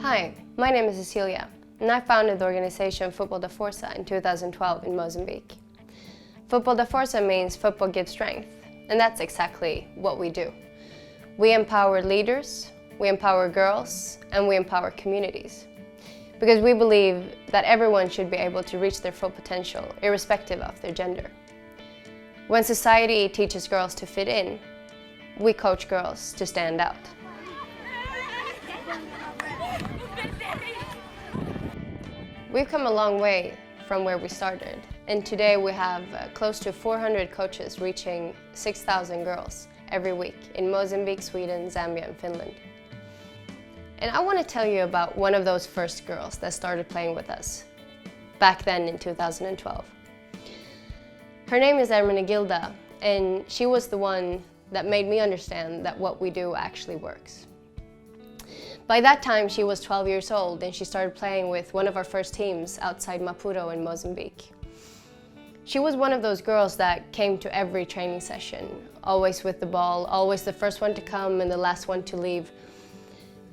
Hi, my name is Cecilia, and I founded the organization Football da Força in 2012 in Mozambique. Football da Força means football gives strength, and that's exactly what we do. We empower leaders, we empower girls, and we empower communities. Because we believe that everyone should be able to reach their full potential, irrespective of their gender. When society teaches girls to fit in, we coach girls to stand out. We've come a long way from where we started, and today we have close to 400 coaches reaching 6,000 girls every week in Mozambique, Sweden, Zambia, and Finland. And I want to tell you about one of those first girls that started playing with us back then in 2012. Her name is Hermenegilda, and she was the one that made me understand that what we do actually works. By that time, she was 12 years old, and she started playing with one of our first teams outside Maputo in Mozambique. She was one of those girls that came to every training session, always with the ball, always the first one to come and the last one to leave.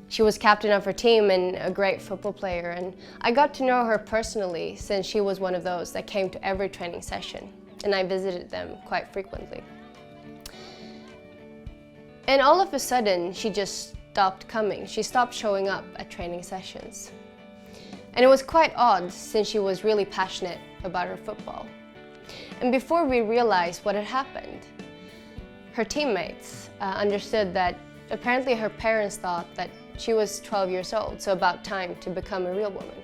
She was captain of her team and a great football player, and I got to know her personally since she was one of those that came to every training session, and I visited them quite frequently. And all of a sudden, she just stopped coming. She stopped showing up at training sessions. And it was quite odd since she was really passionate about her football. And before we realized what had happened, her teammates understood that apparently her parents thought that she was 12 years old, so about time to become a real woman.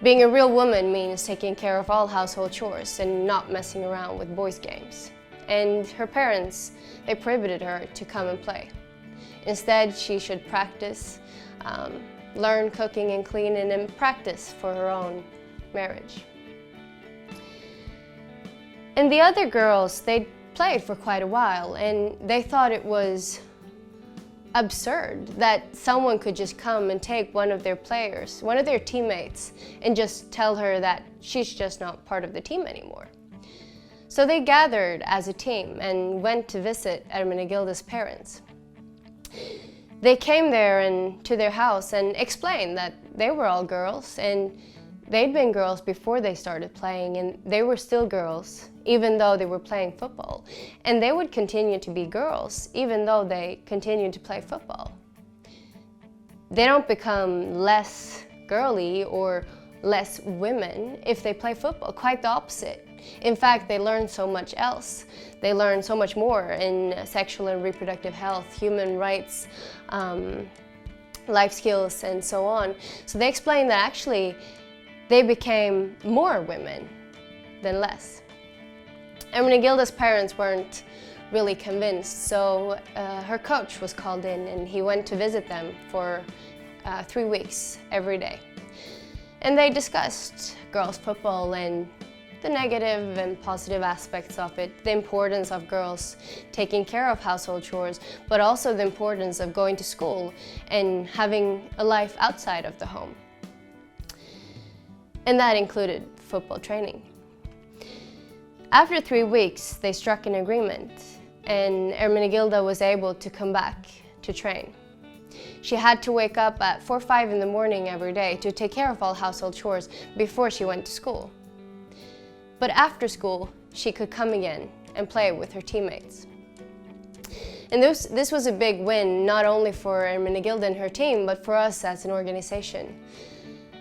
Being a real woman means taking care of all household chores and not messing around with boys' games. And her parents, they prohibited her to come and play. Instead, she should practice, learn cooking and cleaning, and practice for her own marriage. And the other girls, they played for quite a while, and they thought it was absurd that someone could just come and take one of their players, one of their teammates, and just tell her that she's just not part of the team anymore. So they gathered as a team and went to visit Hermenegilda's parents. They came there and to their house and explained that they were all girls, and they'd been girls before they started playing, and they were still girls even though they were playing football, and they would continue to be girls even though they continued to play football. They don't become less girly or less women if they play football, quite the opposite. In fact, they learn so much else. They learn so much more in sexual and reproductive health, human rights, life skills, and so on. So they explain that actually they became more women than less. Hermenegilda's parents weren't really convinced, so her coach was called in and he went to visit them for 3 weeks every day. And they discussed girls' football and the negative and positive aspects of it, the importance of girls taking care of household chores, but also the importance of going to school and having a life outside of the home. And that included football training. After 3 weeks, they struck an agreement, and Hermenegilda was able to come back to train. She had to wake up at 4 or 5 in the morning every day to take care of all household chores before she went to school. But after school, she could come again and play with her teammates. And this was a big win, not only for Hermenegilda and her team, but for us as an organization.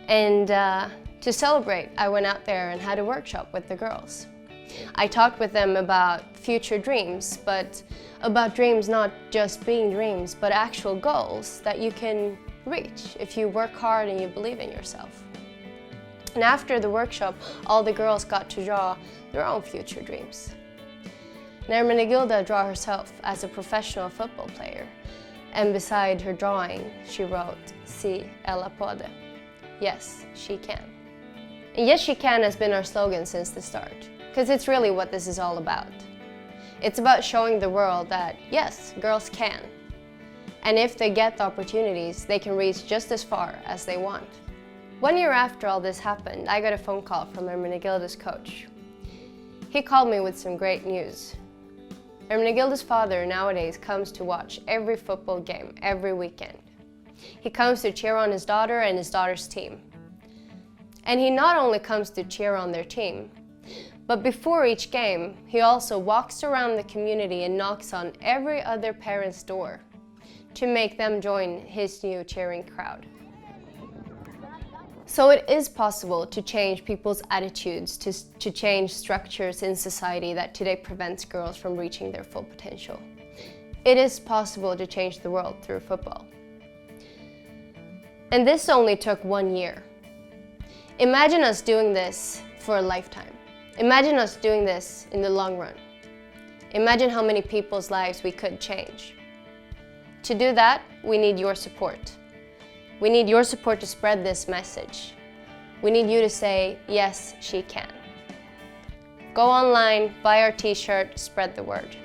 And to celebrate, I went out there and had a workshop with the girls. I talked with them about future dreams, but about dreams not just being dreams, but actual goals that you can reach if you work hard and you believe in yourself. And after the workshop, all the girls got to draw their own future dreams. And Hermenegilda drew herself as a professional football player, and beside her drawing, she wrote, "Si, ela pode." Yes, she can. And Yes, she can has been our slogan since the start, because it's really what this is all about. It's about showing the world that, yes, girls can. And if they get the opportunities, they can reach just as far as they want. 1 year after all this happened, I got a phone call from Hermenegilda's coach. He called me with some great news. Hermenegilda's father nowadays comes to watch every football game every weekend. He comes to cheer on his daughter and his daughter's team. And he not only comes to cheer on their team, but before each game, he also walks around the community and knocks on every other parent's door to make them join his new cheering crowd. So it is possible to change people's attitudes, to change structures in society that today prevents girls from reaching their full potential. It is possible to change the world through football. And this only took 1 year. Imagine us doing this for a lifetime. Imagine us doing this in the long run. Imagine how many people's lives we could change. To do that, we need your support. We need your support to spread this message. We need you to say, yes, she can. Go online, buy our t-shirt, spread the word.